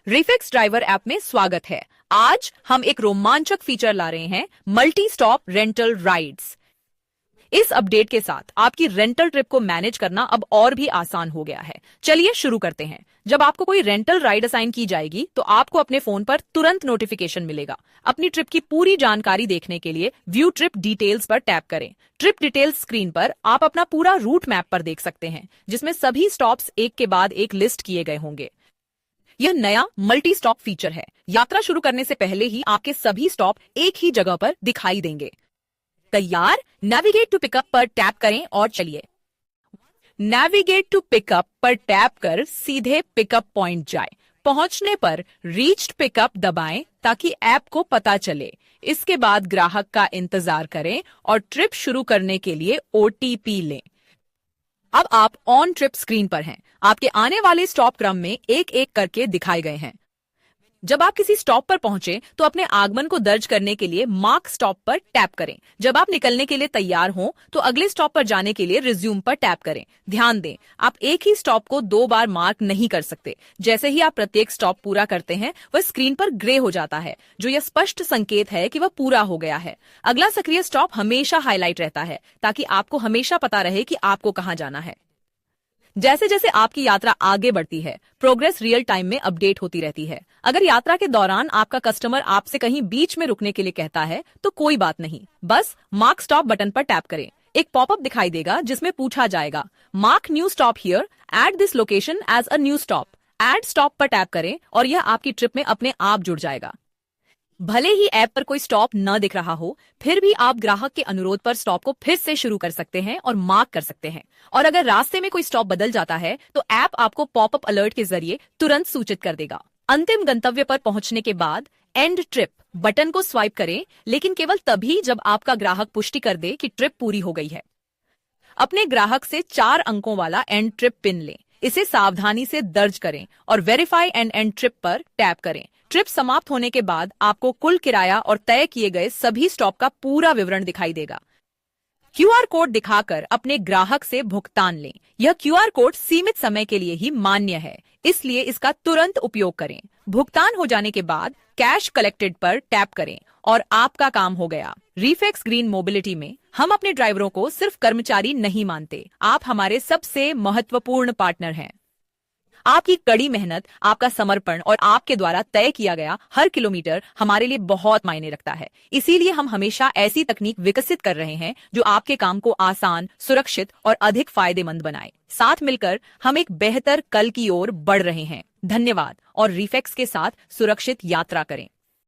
Refex driver app में स्वागत है। आज हम एक रोमांचक फीचर ला रहे हैं, मल्टी स्टॉप रेंटल राइड्स। इस अपडेट के साथ आपकी रेंटल ट्रिप को मैनेज करना अब और भी आसान हो गया है। चलिए शुरू करते हैं। जब आपको कोई रेंटल राइड असाइन की जाएगी तो आपको अपने फोन पर तुरंत नोटिफिकेशन मिलेगा। अपनी ट्रिप की पूरी जानकारी देखने के लिए व्यू ट्रिप डिटेल्स पर टैप करें। ट्रिप डिटेल्स स्क्रीन पर आप अपना पूरा रूट मैप पर देख सकते हैं, जिसमें सभी स्टॉप्स एक के बाद एक लिस्ट किए गए होंगे। यह नया मल्टी स्टॉप फीचर है। यात्रा शुरू करने से पहले ही आपके सभी स्टॉप एक ही जगह पर दिखाई देंगे। तैयार? नेविगेट टू पिकअप पर टैप करें और चलिए। नेविगेट टू पिकअप पर टैप कर सीधे पिकअप पॉइंट जाए। पहुंचने पर रीच्ड पिकअप दबाएं ताकि ऐप को पता चले। इसके बाद ग्राहक का इंतजार करें और ट्रिप शुरू करने के लिए OTP लें। अब आप ऑन ट्रिप स्क्रीन पर हैं। आपके आने वाले स्टॉप क्रम में एक एक करके दिखाए गए हैं। जब आप किसी स्टॉप पर पहुंचे तो अपने आगमन को दर्ज करने के लिए मार्क स्टॉप पर टैप करें। जब आप निकलने के लिए तैयार हों तो अगले स्टॉप पर जाने के लिए रिज्यूम पर टैप करें। ध्यान दें, आप एक ही स्टॉप को 2 बार मार्क नहीं कर सकते। जैसे ही आप प्रत्येक स्टॉप पूरा करते हैं वह स्क्रीन पर ग्रे हो जाता है, जो यह स्पष्ट संकेत है कि वह पूरा हो गया है। अगला सक्रिय स्टॉप हमेशा हाईलाइट रहता है ताकि आपको हमेशा पता रहे कि आपको कहां जाना है। जैसे जैसे आपकी यात्रा आगे बढ़ती है, प्रोग्रेस रियल टाइम में अपडेट होती रहती है। अगर यात्रा के दौरान आपका कस्टमर आपसे कहीं बीच में रुकने के लिए कहता है तो कोई बात नहीं, बस मार्क स्टॉप बटन पर टैप करें। एक पॉपअप दिखाई देगा जिसमें पूछा जाएगा, mark new stop here, add this location as a new stop. Add stop पर टैप करें और यह आपकी ट्रिप में अपने आप जुड़ जाएगा। भले ही ऐप पर कोई स्टॉप न दिख रहा हो, फिर भी आप ग्राहक के अनुरोध पर स्टॉप को फिर से शुरू कर सकते हैं और मार्क कर सकते हैं। और अगर रास्ते में कोई स्टॉप बदल जाता है तो ऐप आपको पॉपअप अलर्ट के जरिए तुरंत सूचित कर देगा। अंतिम गंतव्य पर पहुंचने के बाद एंड ट्रिप बटन को स्वाइप करें, लेकिन केवल तभी जब आपका ग्राहक पुष्टि कर दे कि ट्रिप पूरी हो गई है। अपने ग्राहक से 4 अंकों वाला एंड ट्रिप पिन लें। इसे सावधानी से दर्ज करें और वेरीफाई एंड एंड ट्रिप पर टैप करें। ट्रिप समाप्त होने के बाद आपको कुल किराया और तय किए गए सभी स्टॉप का पूरा विवरण दिखाई देगा। QR कोड दिखाकर अपने ग्राहक से भुगतान लें। यह QR कोड सीमित समय के लिए ही मान्य है, इसलिए इसका तुरंत उपयोग करें। भुगतान हो जाने के बाद कैश कलेक्टेड पर टैप करें और आपका काम हो गया। रिफेक्स ग्रीन मोबिलिटी में हम अपने ड्राइवरों को सिर्फ कर्मचारी नहीं मानते, आप हमारे सबसे महत्वपूर्ण पार्टनर हैं। आपकी कड़ी मेहनत, आपका समर्पण और आपके द्वारा तय किया गया हर किलोमीटर हमारे लिए बहुत मायने रखता है। इसीलिए हम हमेशा ऐसी तकनीक विकसित कर रहे हैं जो आपके काम को आसान, सुरक्षित और अधिक फायदेमंद बनाए। साथ मिलकर हम एक बेहतर कल की ओर बढ़ रहे हैं। धन्यवाद और रिफेक्स के साथ सुरक्षित यात्रा करें।